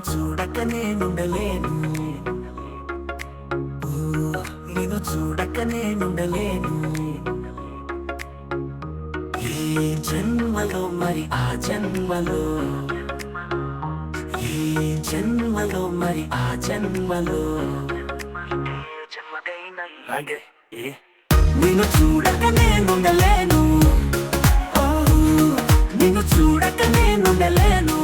చూడక నేనుండలేను, నిన్ను చూడక నేనుండలేను. ఈ జన్మలో మరి ఆ జన్మలో, ఈ జన్మలో మరి ఆ జన్మలో జన్మకైనా నిన్ను చూడక నేనుండలేను, నిన్ను చూడక నేనుండలేను.